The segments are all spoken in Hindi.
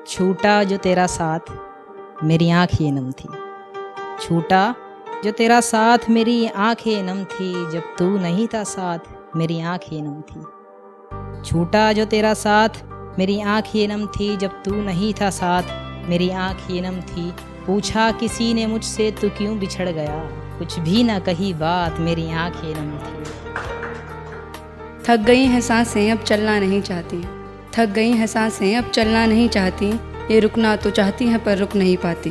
छूटा जो तेरा साथ मेरी आँख ये नम थी। छूटा जो तेरा साथ मेरी आँख ये नम थी, जब तू नहीं था साथ मेरी आँख ये नम थी। छूटा जो तेरा साथ मेरी आँख ये नम थी, जब तू नहीं था साथ मेरी आँख ये नम थी। पूछा किसी ने मुझसे तू क्यों बिछड़ गया, कुछ भी ना कही बात मेरी आँख ये नम थी। थक गई हैं सांसें अब चलना नहीं चाहती, थक गई हैं सांसें अब चलना नहीं चाहती। ये रुकना तो चाहती हैं पर रुक नहीं पाती।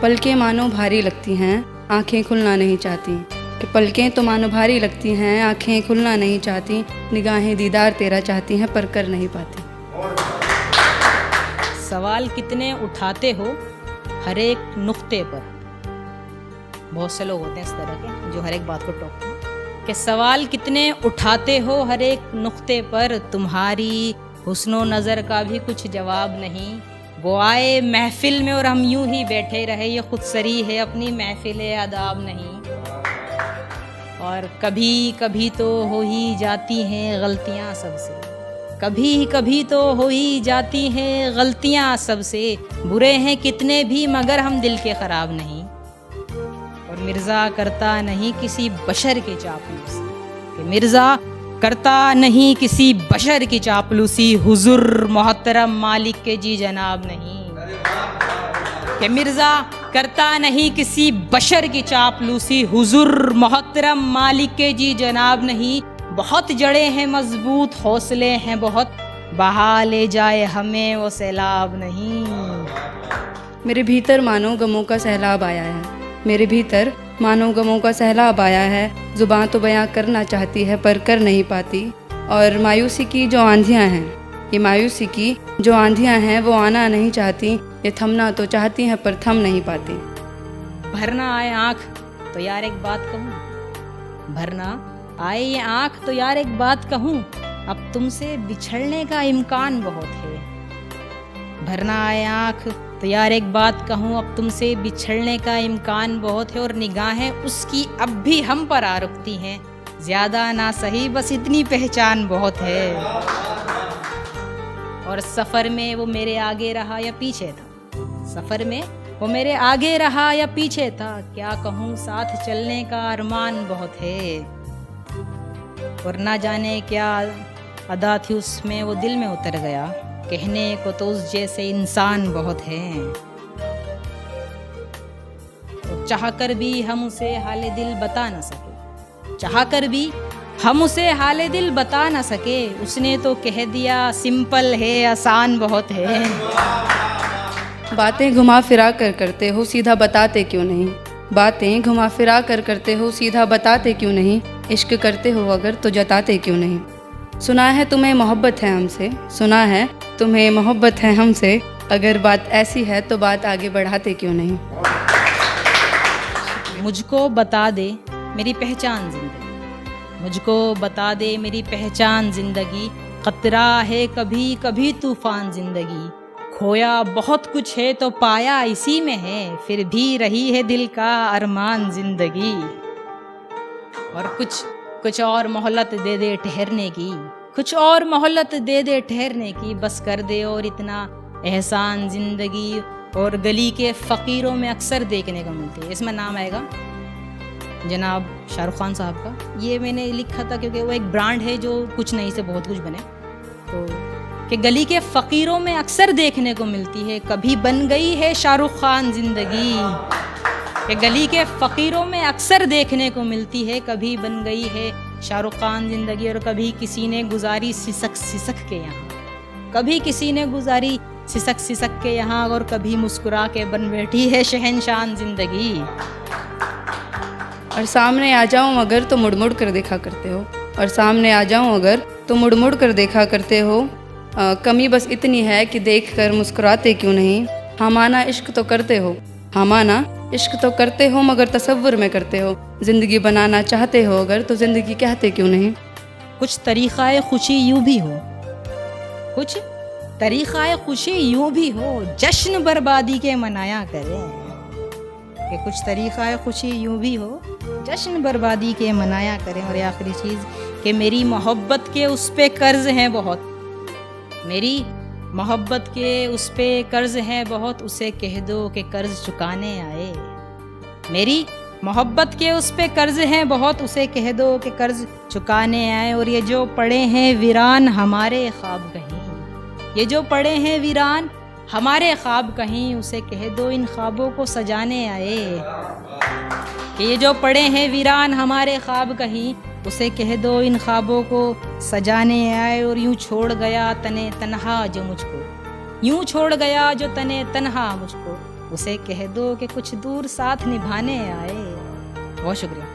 पलकें मानो भारी लगती हैं आंखें खुलना नहीं चाहती, कि पलकें तो मानो भारी लगती हैं आंखें खुलना नहीं चाहती। निगाहें दीदार तेरा चाहती हैं पर कर नहीं पाती। सवाल कितने उठाते हो हर एक नुक्ते पर। बहुत से लोग होते हैं इस तरह के जो हर एक बात को टोकते हैं कि सवाल कितने उठाते हो हर एक नुक्ते पर, तुम्हारी हुस्नो नज़र का भी कुछ जवाब नहीं। वो आए महफिल में और हम यूं ही बैठे रहे, ये खुद सरी है अपनी महफिल अदाब नहीं। और कभी कभी तो हो ही जाती हैं गलतियां सबसे, कभी कभी तो हो ही जाती हैं गलतियां सबसे। बुरे हैं कितने भी मगर हम दिल के ख़राब नहीं। और मिर्ज़ा करता नहीं किसी बशर की चापलूसी, कि मिर्ज़ा करता नहीं किसी बशर की चापलूसी, हुजूर मोहतरम मालिक के जी जनाब नहीं। कि मिर्ज़ा करता नहीं किसी बशर की चापलूसी, हुजूर मोहतरम मालिक के जी जनाब नहीं। बहुत जड़े हैं मजबूत हौसले हैं बहुत, बहा ले जाए हमें वो सैलाब नहीं। मेरे भीतर मानो गमों का सैलाब आया है, मेरे भीतर मानो गमों का सैलाब आया है। ज़ुबान तो बयां करना चाहती है पर कर नहीं पाती। और मायूसी की जो आंधियां हैं, ये मायूसी की जो आंधियां हैं वो आना नहीं चाहती। ये थमना तो चाहती हैं पर थम नहीं पाती। भरना आए आँख तो यार एक बात कहूँ, भरना आए ये आँख तो यार एक बात कहूँ, अब तुमसे बिछड़ने का इम्कान बहुत है। भरना आए आँख तो यार एक बात कहूँ, अब तुमसे बिछड़ने का इम्कान बहुत है। और निगाहें उसकी अब भी हम पर आ रुकती हैं, ज़्यादा ना सही बस इतनी पहचान बहुत है। और सफ़र में वो मेरे आगे रहा या पीछे था, सफ़र में वो मेरे आगे रहा या पीछे था। क्या कहूँ साथ चलने का अरमान बहुत है। और ना जाने क्या अदा थी उसमें वो दिल में उतर गया, कहने को तो उस जैसे इंसान बहुत हैं। तो चाह कर भी हम उसे हाले दिल बता न सके, चाह कर भी हम उसे हाले दिल बता न सके। उसने तो कह दिया सिंपल है आसान बहुत है। बातें घुमा फिरा कर करते हो सीधा बताते क्यों नहीं, बातें घुमा फिरा कर करते हो सीधा बताते क्यों नहीं। इश्क करते हो अगर तो जताते क्यों नहीं। सुना है तुम्हें मोहब्बत है हमसे, सुना है तुम्हें मोहब्बत है हमसे। अगर बात ऐसी है तो बात आगे बढ़ाते क्यों नहीं। मुझको बता दे मेरी पहचान जिंदगी, मुझको बता दे मेरी पहचान जिंदगी। खतरा है कभी कभी तूफान जिंदगी, खोया बहुत कुछ है तो पाया इसी में है। फिर भी रही है दिल का अरमान जिंदगी। और कुछ और मोहलत दे दे ठहरने की, कुछ और मोहलत दे दे ठहरने की। बस कर दे और इतना एहसान जिंदगी। और गली के फ़कीरों में अक्सर देखने को मिलती है, इसमें नाम आएगा जनाब शाहरुख खान साहब का। ये मैंने लिखा था क्योंकि वो एक ब्रांड है जो कुछ नहीं से बहुत कुछ बने। तो कि गली के फ़कीरों में अक्सर देखने को मिलती है, कभी बन गई है शाहरुख खान ज़िंदगी। कि गली के फ़कीरों में अक्सर देखने को मिलती है, कभी बन गई है शाहरुख खान ज़िंदगी। और कभी किसी ने गुजारी सिसक सिसक के यहाँ, कभी किसी ने गुजारी सिसक सिसक के यहाँ। और कभी मुस्कुरा के बन बैठी है शहनशान ज़िंदगी। और सामने आ जाऊं अगर तो मुड़ मुड़ कर देखा करते हो, और सामने आ जाऊं अगर तो मुड़ मुड़ कर देखा करते हो। कमी बस इतनी है कि देख कर मुस्कुराते क्यों नहीं। हाँ माना इश्क तो करते हो, हाँ माना इश्क तो करते हो मगर तसव्वुर में करते हो। ज़िंदगी बनाना चाहते हो अगर तो ज़िंदगी कहते क्यों नहीं। कुछ तरीक़ाए खुशी यूँ भी हो, कुछ तरीक़ाए खुशी यूँ भी हो, जश्न बर्बादी के मनाया करें। कि कुछ तरीक़ाए खुशी यूँ भी हो, जश्न बर्बादी के मनाया करें। और आखिरी चीज़ कि मेरी मोहब्बत के उस पे कर्ज़ हैं बहुत, मेरी मोहब्बत के उस पे कर्ज है बहुत, उसे कह दो कि कर्ज चुकाने आए। मेरी मोहब्बत के उस पे कर्ज है बहुत, उसे कह दो कि कर्ज चुकाने आए। और ये जो पड़े हैं वीरान हमारे ख्वाब कहीं, ये जो पड़े हैं वीरान हमारे ख्वाब कहीं, उसे कह दो इन ख्वाबों को सजाने आए। कि ये जो पड़े हैं वीरान हमारे ख्वाब कहीं, उसे कह दो इन ख्वाबों को सजाने आए। और यूं छोड़ गया तने तन्हा जो मुझको, यूं छोड़ गया जो तने तन्हा मुझको, उसे कह दो कि कुछ दूर साथ निभाने आए। बहुत शुक्रिया।